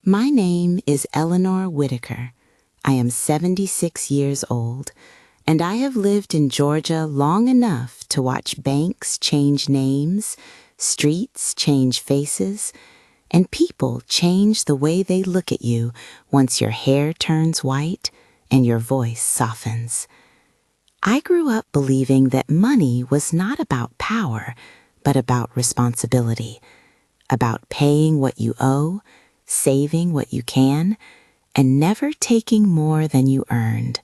My name is Eleanor Whitaker. I am 76 years old, and I have lived in Georgia long enough to watch banks change names, streets change faces, and people change the way they look at you once your hair turns white and your voice softens. I grew up believing that money was not about power, but about responsibility, about paying what you owe, saving what you can, and never taking more than you earned.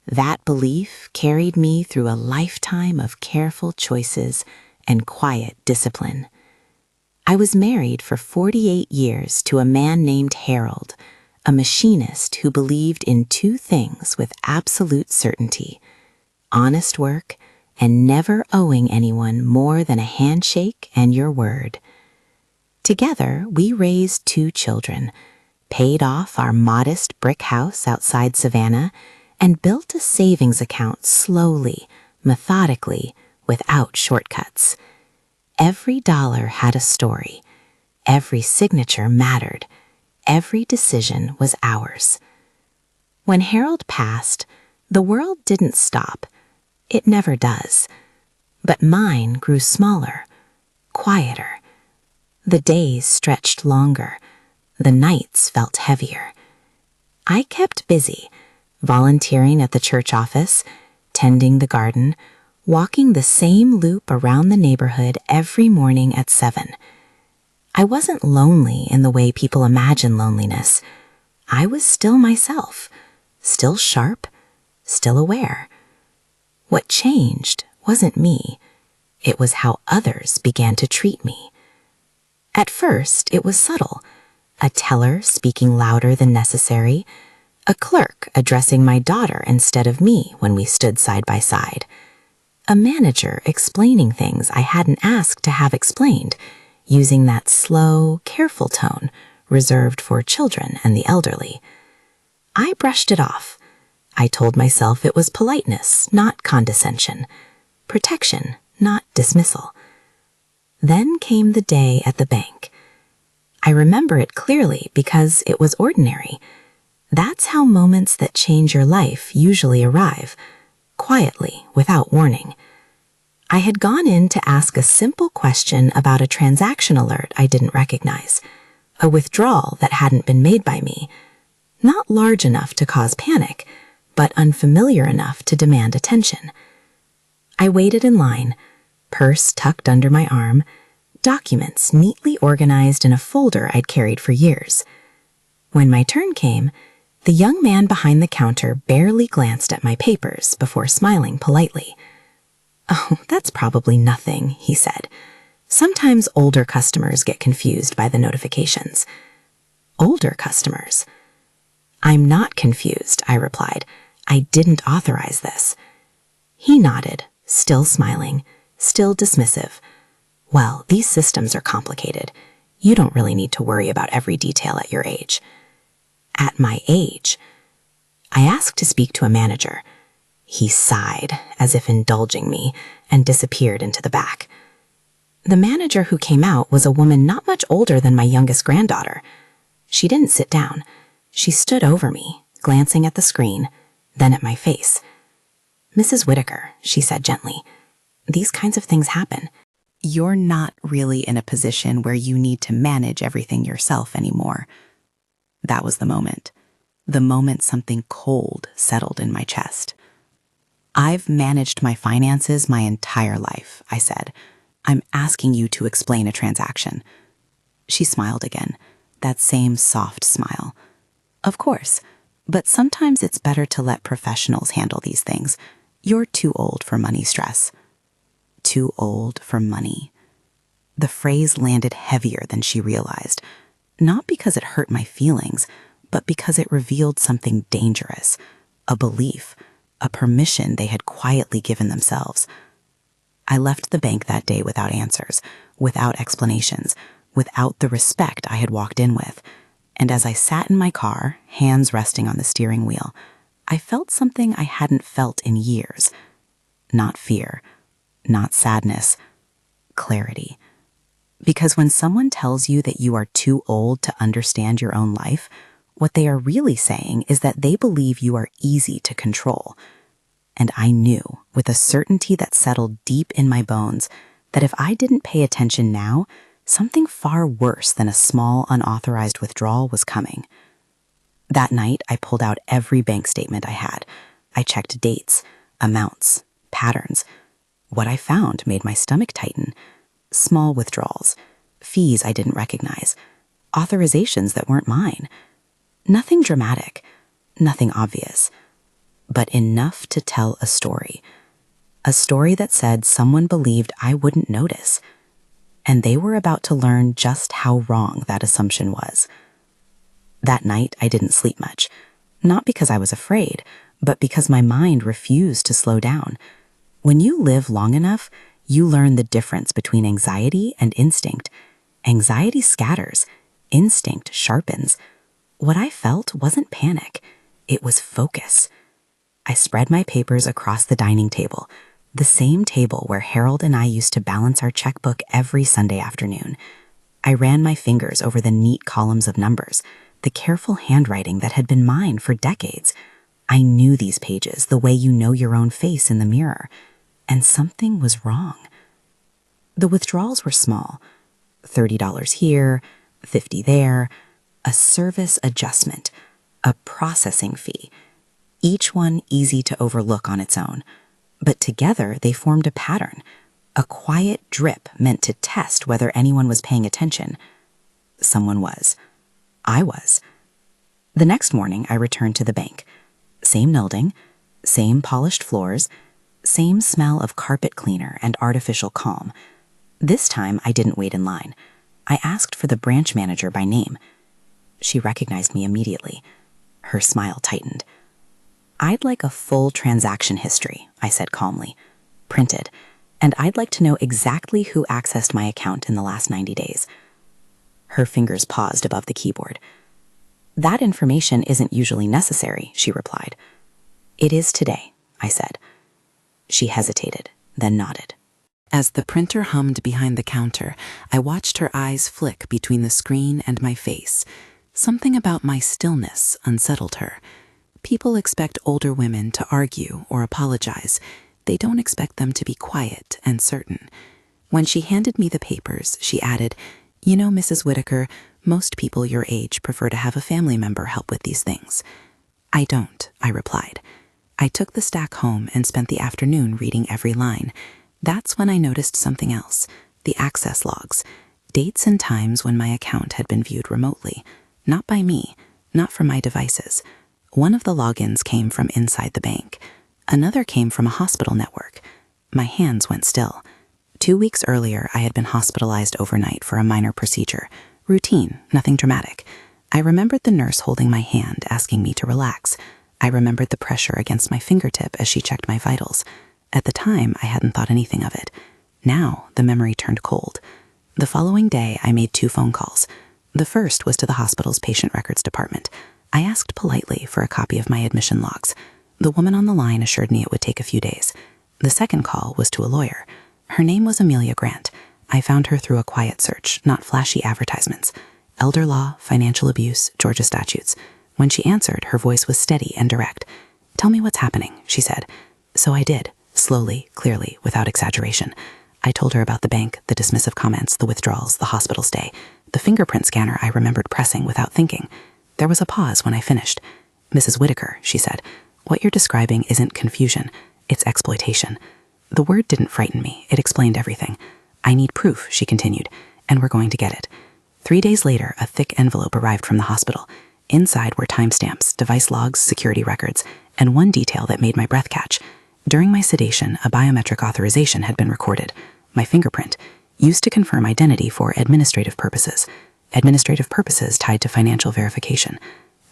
That belief carried me through a lifetime of careful choices and quiet discipline. I was married for 48 years to a man named Harold, a machinist who believed in two things with absolute certainty: honest work and never owing anyone more than a handshake and your word. Together, we raised 2 children, paid off our modest brick house outside Savannah, and built a savings account slowly, methodically, without shortcuts. Every dollar had a story. Every signature mattered. Every decision was ours. When Harold passed, the world didn't stop. It never does. But mine grew smaller, quieter. The days stretched longer. The nights felt heavier. I kept busy, volunteering at the church office, tending the garden, walking the same loop around the neighborhood every morning at 7. I wasn't lonely in the way people imagine loneliness. I was still myself, still sharp, still aware. What changed wasn't me. It was how others began to treat me. At first, it was subtle. A teller speaking louder than necessary, a clerk addressing my daughter instead of me when we stood side by side, a manager explaining things I hadn't asked to have explained, using that slow, careful tone reserved for children and the elderly. I brushed it off. I told myself it was politeness, not condescension, protection, not dismissal. Then came the day at the bank. I remember it clearly because it was ordinary. That's how moments that change your life usually arrive, quietly, without warning. I had gone in to ask a simple question about a transaction alert I didn't recognize, a withdrawal that hadn't been made by me, not large enough to cause panic, but unfamiliar enough to demand attention. I waited in line, purse tucked under my arm, documents neatly organized in a folder I'd carried for years. When my turn came, the young man behind the counter barely glanced at my papers before smiling politely. "Oh, that's probably nothing," he said. "Sometimes older customers get confused by the notifications." Older customers? "I'm not confused," I replied. "I didn't authorize this." He nodded, still smiling, still dismissive. "Well, these systems are complicated. You don't really need to worry about every detail at your age." At my age? I asked to speak to a manager. He sighed, as if indulging me, and disappeared into the back. The manager who came out was a woman not much older than my youngest granddaughter. She didn't sit down. She stood over me, glancing at the screen, then at my face. "Mrs. Whitaker," she said gently, "these kinds of things happen. You're not really in a position where you need to manage everything yourself anymore." That was the moment something cold settled in my chest. "I've managed my finances my entire life," I said. "I'm asking you to explain a transaction." She smiled again, that same soft smile. "Of course, but sometimes it's better to let professionals handle these things. You're too old for money stress." Too old for money. The phrase landed heavier than she realized, not because it hurt my feelings, but because it revealed something dangerous, a belief, a permission they had quietly given themselves. I left the bank that day without answers, without explanations, without the respect I had walked in with. And as I sat in my car, hands resting on the steering wheel, I felt something I hadn't felt in years. Not fear, not sadness, clarity. Because when someone tells you that you are too old to understand your own life, what they are really saying is that they believe you are easy to control. And I knew, with a certainty that settled deep in my bones, that if I didn't pay attention now, something far worse than a small, unauthorized withdrawal was coming. That night, I pulled out every bank statement I had. I checked dates, amounts, patterns. What I found made my stomach tighten. Small withdrawals, fees I didn't recognize, authorizations that weren't mine. Nothing dramatic, nothing obvious, but enough to tell a story. A story that said someone believed I wouldn't notice, and they were about to learn just how wrong that assumption was. That night, I didn't sleep much, not because I was afraid, but because my mind refused to slow down. When you live long enough, you learn the difference between anxiety and instinct. Anxiety scatters, instinct sharpens. What I felt wasn't panic, it was focus. I spread my papers across the dining table, the same table where Harold and I used to balance our checkbook every Sunday afternoon. I ran my fingers over the neat columns of numbers, the careful handwriting that had been mine for decades. I knew these pages the way you know your own face in the mirror, and something was wrong. The withdrawals were small, $30 here, $50 there, a service adjustment, a processing fee, each one easy to overlook on its own. But together they formed a pattern, a quiet drip meant to test whether anyone was paying attention. Someone was. I was. The next morning I returned to the bank. Same building, same polished floors, same smell of carpet cleaner and artificial calm. This time I didn't wait in line. I asked for the branch manager by name. She recognized me immediately. Her smile tightened. "I'd like a full transaction history," I said calmly. "Printed. And I'd like to know exactly who accessed my account in the last 90 days. Her fingers paused above the keyboard. "That information isn't usually necessary," she replied. "It is today," I said. She hesitated, then nodded. As the printer hummed behind the counter, I watched her eyes flick between the screen and my face. Something about my stillness unsettled her. People expect older women to argue or apologize. They don't expect them to be quiet and certain. When she handed me the papers, she added, "You know, Mrs. Whitaker, most people your age prefer to have a family member help with these things." "I don't," I replied. I took the stack home and spent the afternoon reading every line. That's when I noticed something else, the access logs, dates and times when my account had been viewed remotely. Not by me, not from my devices. One of the logins came from inside the bank. Another came from a hospital network. My hands went still. 2 weeks earlier, I had been hospitalized overnight for a minor procedure. Routine, nothing dramatic. I remembered the nurse holding my hand, asking me to relax. I remembered the pressure against my fingertip as she checked my vitals. At the time, I hadn't thought anything of it. Now, the memory turned cold. The following day, I made 2 phone calls. The first was to the hospital's patient records department. I asked politely for a copy of my admission logs. The woman on the line assured me it would take a few days. The second call was to a lawyer. Her name was Amelia Grant. I found her through a quiet search, not flashy advertisements. Elder law, financial abuse, Georgia statutes. When she answered, her voice was steady and direct. "Tell me what's happening," she said. So I did, slowly, clearly, without exaggeration. I told her about the bank, the dismissive comments, the withdrawals, the hospital stay. The fingerprint scanner I remembered pressing without thinking. There was a pause when I finished. "Mrs. Whitaker," she said, "what you're describing isn't confusion, it's exploitation." The word didn't frighten me, it explained everything. "I need proof," she continued, "and we're going to get it." 3 days later, a thick envelope arrived from the hospital. Inside were timestamps, device logs, security records, and one detail that made my breath catch. During my sedation, a biometric authorization had been recorded. My fingerprint, used to confirm identity for administrative purposes. Administrative purposes tied to financial verification.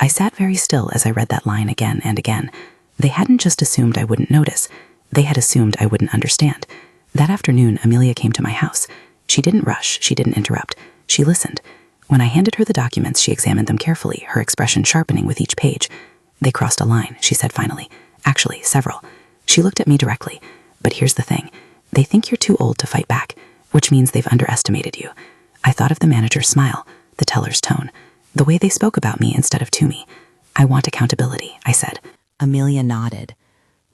I sat very still as I read that line again and again. They hadn't just assumed I wouldn't notice. They had assumed I wouldn't understand. That afternoon, Amelia came to my house. She didn't rush, she didn't interrupt. She listened. When I handed her the documents, she examined them carefully, her expression sharpening with each page. "They crossed a line," she said finally. "Actually, several." She looked at me directly. "But here's the thing. They think you're too old to fight back, which means they've underestimated you. I thought of the manager's smile, the teller's tone, the way they spoke about me instead of to me. I want accountability, I said. Amelia nodded.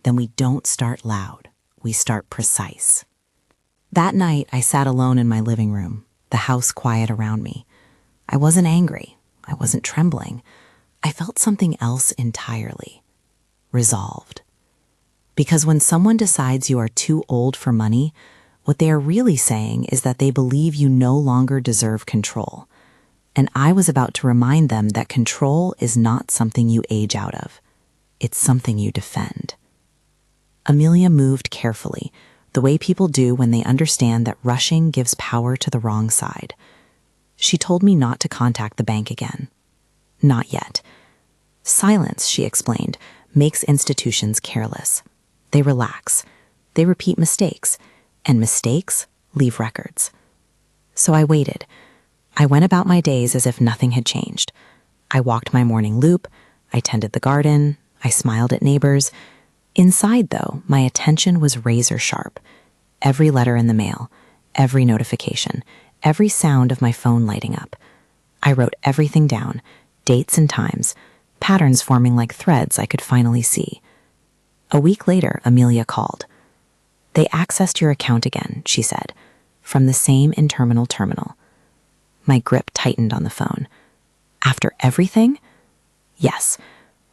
Then we don't start loud. We start precise. That night, I sat alone in my living room, the house quiet around me. I wasn't angry. I wasn't trembling. I felt something else entirely. Resolved. Because when someone decides you are too old for money, what they are really saying is that they believe you no longer deserve control. And I was about to remind them that control is not something you age out of. It's something you defend. Amelia moved carefully, the way people do when they understand that rushing gives power to the wrong side. She told me not to contact the bank again. Not yet. Silence, she explained, makes institutions careless. They relax. They repeat mistakes. And mistakes leave records. So I waited. I went about my days as if nothing had changed. I walked my morning loop. I tended the garden. I smiled at neighbors. Inside, though, my attention was razor sharp. Every letter in the mail, every notification, every sound of my phone lighting up. I wrote everything down, dates and times, patterns forming like threads I could finally see. A week later, Amelia called. "They accessed your account again," she said, "from the same internal terminal." My grip tightened on the phone. After everything? Yes,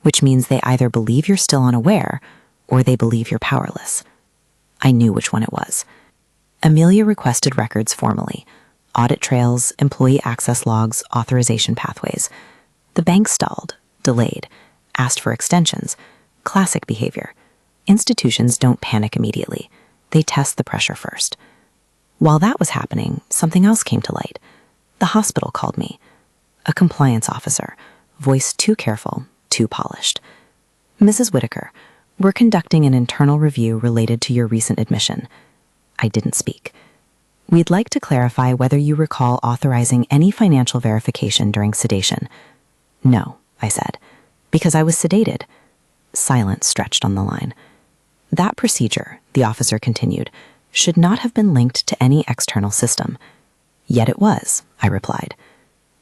which means they either believe you're still unaware or they believe you're powerless. I knew which one it was. Amelia requested records formally: audit trails, employee access logs, authorization pathways. The bank stalled, delayed, asked for extensions. Classic behavior. Institutions don't panic immediately. They test the pressure first. While that was happening, something else came to light. The hospital called me. A compliance officer, voice too careful, too polished. "Mrs. Whitaker, we're conducting an internal review related to your recent admission." I didn't speak. "We'd like to clarify whether you recall authorizing any financial verification during sedation." "No," I said, "because I was sedated." Silence stretched on the line. "That procedure," the officer continued, "should not have been linked to any external system." "Yet it was," I replied.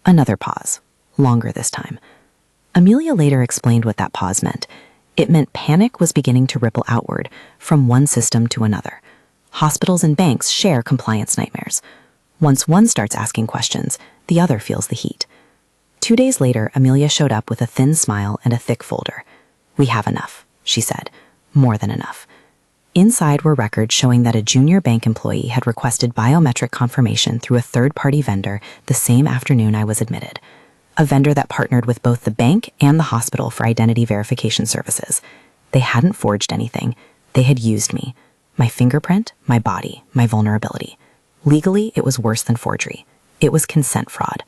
Another pause, longer this time. Amelia later explained what that pause meant. It meant panic was beginning to ripple outward from one system to another. Hospitals and banks share compliance nightmares. Once one starts asking questions, the other feels the heat. 2 days later, Amelia showed up with a thin smile and a thick folder. "We have enough," she said. "More than enough." Inside were records showing that a junior bank employee had requested biometric confirmation through a third-party vendor the same afternoon I was admitted. A vendor that partnered with both the bank and the hospital for identity verification services. They hadn't forged anything. They had used me. My fingerprint, my body, my vulnerability. Legally, it was worse than forgery. It was consent fraud.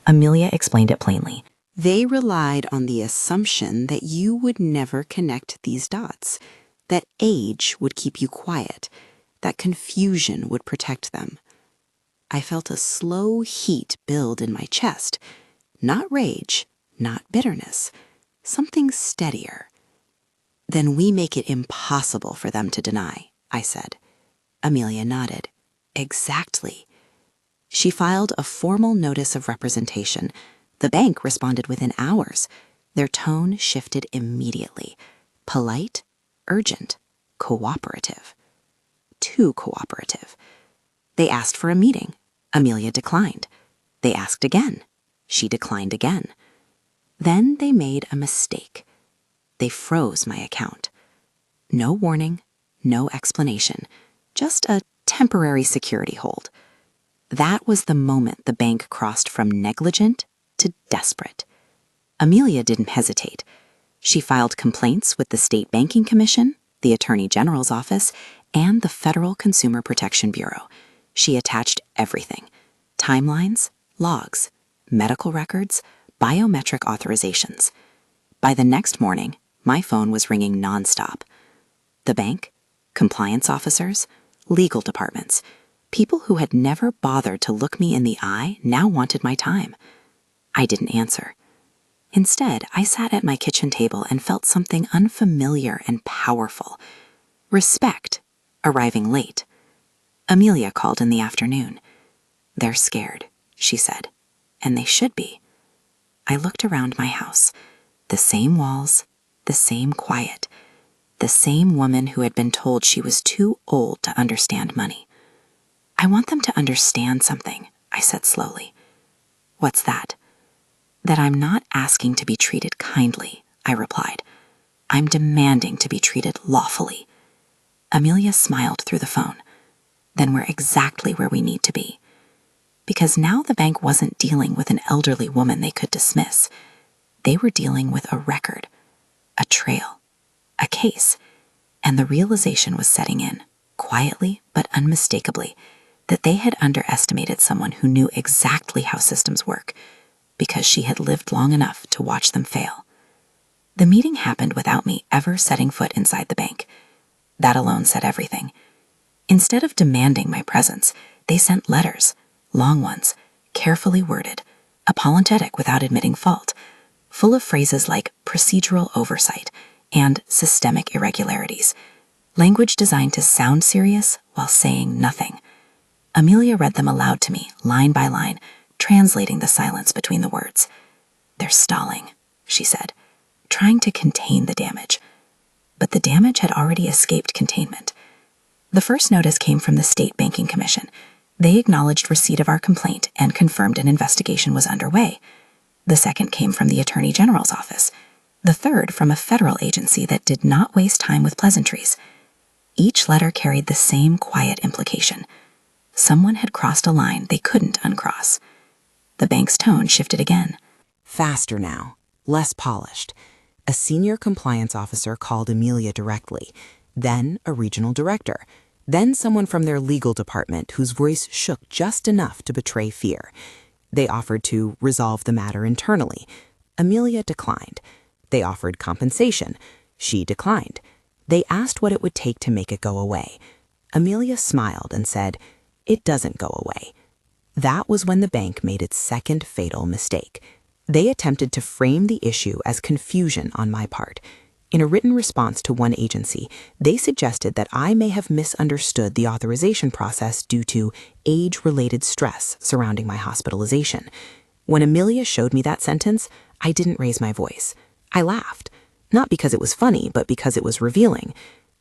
Amelia explained it plainly. They relied on the assumption that you would never connect these dots, that age would keep you quiet, that confusion would protect them. I felt a slow heat build in my chest. Not rage, not bitterness, something steadier. "Then we make it impossible for them to deny," I said. Amelia nodded. "Exactly." She filed a formal notice of representation. The bank responded within hours. Their tone shifted immediately. Polite, urgent, cooperative. Too cooperative. They asked for a meeting. Amelia declined. They asked again. She declined again. Then they made a mistake. They froze my account. No warning, no explanation, just a temporary security hold. That was the moment the bank crossed from negligent to desperate. Amelia didn't hesitate. She filed complaints with the State Banking Commission, the Attorney General's office, and the Federal Consumer Protection Bureau. She attached everything: timelines, logs, medical records, biometric authorizations. By the next morning, my phone was ringing nonstop. The bank, compliance officers, legal departments, people who had never bothered to look me in the eye now wanted my time. I didn't answer. Instead, I sat at my kitchen table and felt something unfamiliar and powerful. Respect, arriving late. Amelia called in the afternoon. "They're scared," she said, and they should be. I looked around my house. The same walls, the same quiet, the same woman who had been told she was too old to understand money. I want them to understand something, I said slowly. What's that? That I'm not asking to be treated kindly, I replied. I'm demanding to be treated lawfully. Amelia smiled through the phone. Then we're exactly where we need to be. Because now the bank wasn't dealing with an elderly woman they could dismiss. They were dealing with a record, a trail, a case, and the realization was setting in, quietly but unmistakably, that they had underestimated someone who knew exactly how systems work, because she had lived long enough to watch them fail. The meeting happened without me ever setting foot inside the bank. That alone said everything. Instead of demanding my presence, they sent letters, long ones, carefully worded, apologetic without admitting fault, full of phrases like procedural oversight and systemic irregularities, language designed to sound serious while saying nothing. Amelia read them aloud to me, line by line, translating the silence between the words. They're stalling, she said, trying to contain the damage. But the damage had already escaped containment. The first notice came from the State Banking Commission. They acknowledged receipt of our complaint and confirmed an investigation was underway. The second came from the Attorney General's office. The third from a federal agency that did not waste time with pleasantries. Each letter carried the same quiet implication. Someone had crossed a line they couldn't uncross. The bank's tone shifted again. Faster now, less polished. A senior compliance officer called Amelia directly, then a regional director, then someone from their legal department whose voice shook just enough to betray fear. They offered to resolve the matter internally. Amelia declined. They offered compensation. She declined. They asked what it would take to make it go away. Amelia smiled and said, "It doesn't go away." That was when the bank made its second fatal mistake. They attempted to frame the issue as confusion on my part. In a written response to one agency, they suggested that I may have misunderstood the authorization process due to age-related stress surrounding my hospitalization. When Amelia showed me that sentence, I didn't raise my voice. I laughed. Not because it was funny, but because it was revealing.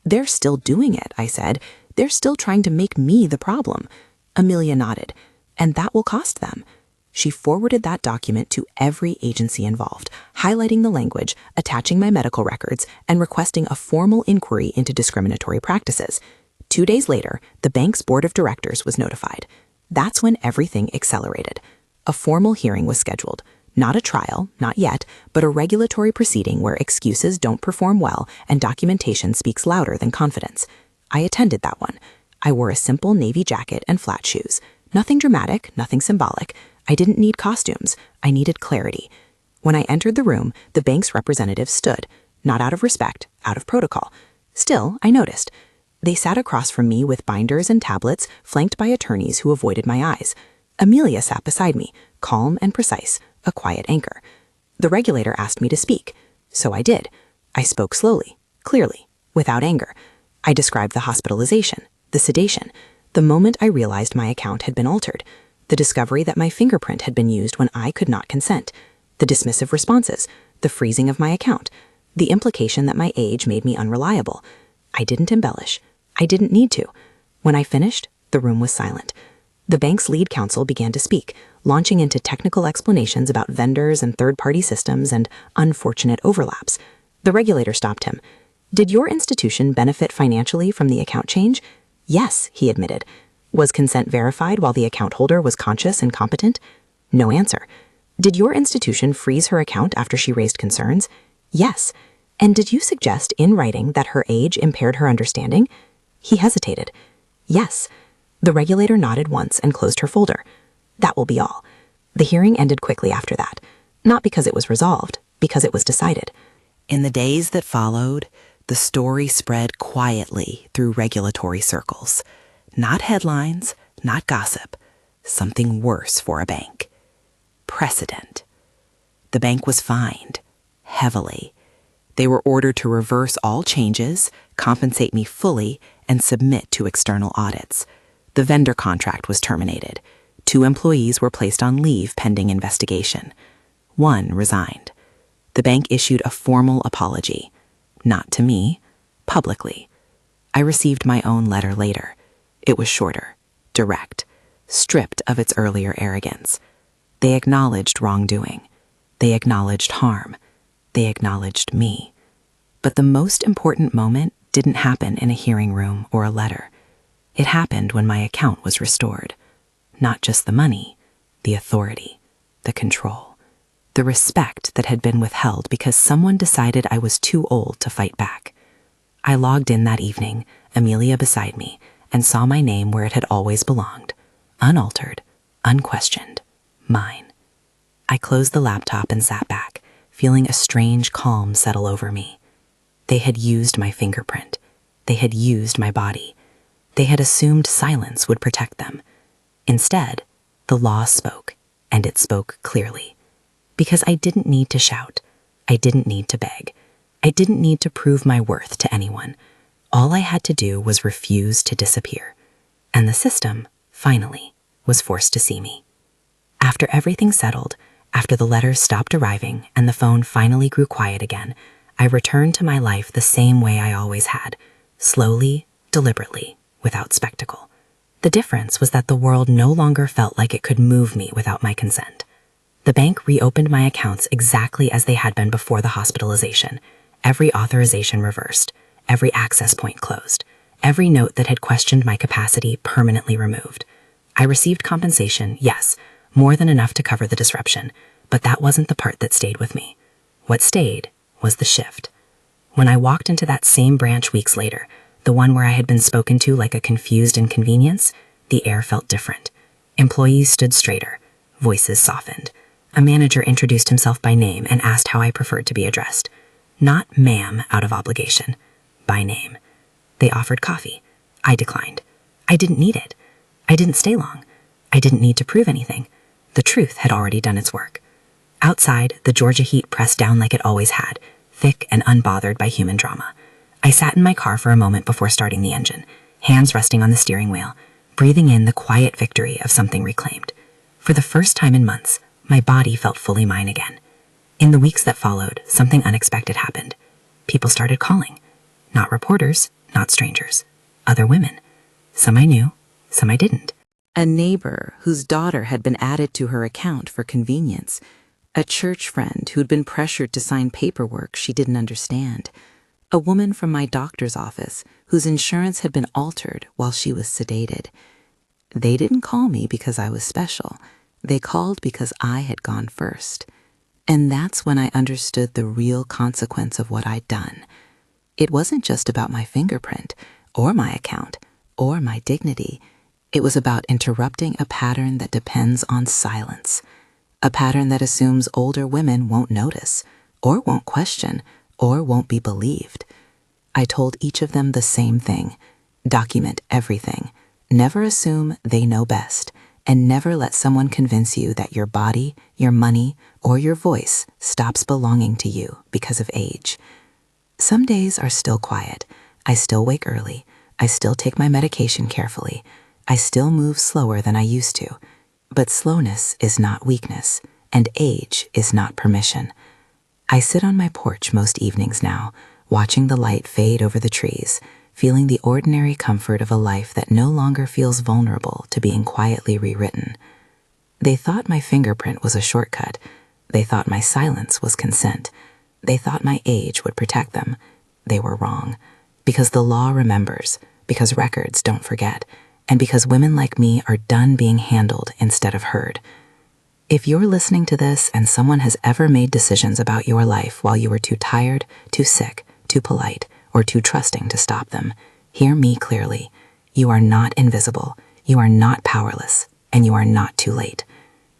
"They're still doing it," I said. "They're still trying to make me the problem." Amelia nodded. "And that will cost them." She forwarded that document to every agency involved, highlighting the language, attaching my medical records, and requesting a formal inquiry into discriminatory practices. 2 days later, the bank's board of directors was notified. That's when everything accelerated. A formal hearing was scheduled. Not a trial, not yet, but a regulatory proceeding where excuses don't perform well and documentation speaks louder than confidence. I attended that one. I wore a simple navy jacket and flat shoes. Nothing dramatic, nothing symbolic. I didn't need costumes. I needed clarity. When I entered the room, the bank's representative stood, not out of respect, out of protocol. Still, I noticed. They sat across from me with binders and tablets, flanked by attorneys who avoided my eyes. Amelia sat beside me, calm and precise, a quiet anchor. The regulator asked me to speak, so I did. I spoke slowly, clearly, without anger. I described the hospitalization, the sedation, the moment I realized my account had been altered, the discovery that my fingerprint had been used when I could not consent, the dismissive responses, the freezing of my account, the implication that my age made me unreliable. I didn't embellish. I didn't need to. When I finished, the room was silent. The bank's lead counsel began to speak, launching into technical explanations about vendors and third-party systems and unfortunate overlaps. The regulator stopped him. "Did your institution benefit financially from the account change?" "Yes," he admitted. "Was consent verified while the account holder was conscious and competent?" No answer. "Did your institution freeze her account after she raised concerns?" "Yes." "And did you suggest in writing that her age impaired her understanding?" He hesitated. "Yes." The regulator nodded once and closed her folder. That will be all. The hearing ended quickly after that. Not because it was resolved, because it was decided. In the days that followed, the story spread quietly through regulatory circles. Not headlines, not gossip. Something worse for a bank. Precedent. The bank was fined, heavily. They were ordered to reverse all changes, compensate me fully, and submit to external audits. The vendor contract was terminated. 2 employees were placed on leave pending investigation. 1 resigned. The bank issued a formal apology. Not to me, publicly. I received my own letter later. It was shorter, direct, stripped of its earlier arrogance. They acknowledged wrongdoing. They acknowledged harm. They acknowledged me. But the most important moment didn't happen in a hearing room or a letter. It happened when my account was restored. Not just the money, the authority, the control, the respect that had been withheld because someone decided I was too old to fight back. I logged in that evening, Amelia beside me, and saw my name where it had always belonged, unaltered, unquestioned, mine. I closed the laptop and sat back, feeling a strange calm settle over me. They had used my fingerprint. They had used my body. They had assumed silence would protect them. Instead, the law spoke, and it spoke clearly. Because I didn't need to shout. I didn't need to beg. I didn't need to prove my worth to anyone. All I had to do was refuse to disappear. And the system, finally, was forced to see me. After everything settled, after the letters stopped arriving and the phone finally grew quiet again, I returned to my life the same way I always had, slowly, deliberately, without spectacle. The difference was that the world no longer felt like it could move me without my consent. The bank reopened my accounts exactly as they had been before the hospitalization. Every authorization reversed, every access point closed, every note that had questioned my capacity permanently removed. I received compensation, yes, more than enough to cover the disruption, but that wasn't the part that stayed with me. What stayed was the shift. When I walked into that same branch weeks later, the one where I had been spoken to like a confused inconvenience, the air felt different. Employees stood straighter, voices softened. A manager introduced himself by name and asked how I preferred to be addressed. Not ma'am out of obligation, by name. They offered coffee. I declined. I didn't need it. I didn't stay long. I didn't need to prove anything. The truth had already done its work. Outside, the Georgia heat pressed down like it always had, thick and unbothered by human drama. I sat in my car for a moment before starting the engine, hands resting on the steering wheel, breathing in the quiet victory of something reclaimed. For the first time in months, my body felt fully mine again. In the weeks that followed, something unexpected happened. People started calling. Not reporters, not strangers. Other women. Some I knew, some I didn't. A neighbor whose daughter had been added to her account for convenience. A church friend who'd been pressured to sign paperwork she didn't understand. A woman from my doctor's office whose insurance had been altered while she was sedated. They didn't call me because I was special. They called because I had gone first. And that's when I understood the real consequence of what I'd done. It wasn't just about my fingerprint, or my account, or my dignity. It was about interrupting a pattern that depends on silence. A pattern that assumes older women won't notice, or won't question, or won't be believed. I told each of them the same thing. Document everything. Never assume they know best. And never let someone convince you that your body, your money, or your voice stops belonging to you because of age. Some days are still quiet. I still wake early. I still take my medication carefully. I still move slower than I used to. But slowness is not weakness, and age is not permission. I sit on my porch most evenings now, watching the light fade over the trees, feeling the ordinary comfort of a life that no longer feels vulnerable to being quietly rewritten. They thought my fingerprint was a shortcut. They thought my silence was consent. They thought my age would protect them. They were wrong. Because the law remembers, because records don't forget, and because women like me are done being handled instead of heard. If you're listening to this and someone has ever made decisions about your life while you were too tired, too sick, too polite, or too trusting to stop them, hear me clearly. You are not invisible, you are not powerless, and you are not too late.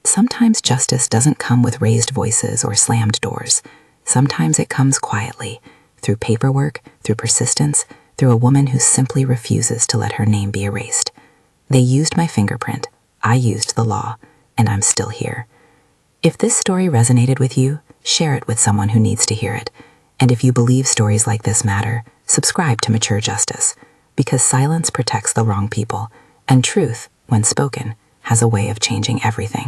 Sometimes justice doesn't come with raised voices or slammed doors. Sometimes it comes quietly, through paperwork, through persistence, through a woman who simply refuses to let her name be erased. They used my fingerprint, I used the law, and I'm still here. If this story resonated with you, share it with someone who needs to hear it. And if you believe stories like this matter, subscribe to Mature Justice, because silence protects the wrong people, and truth, when spoken, has a way of changing everything.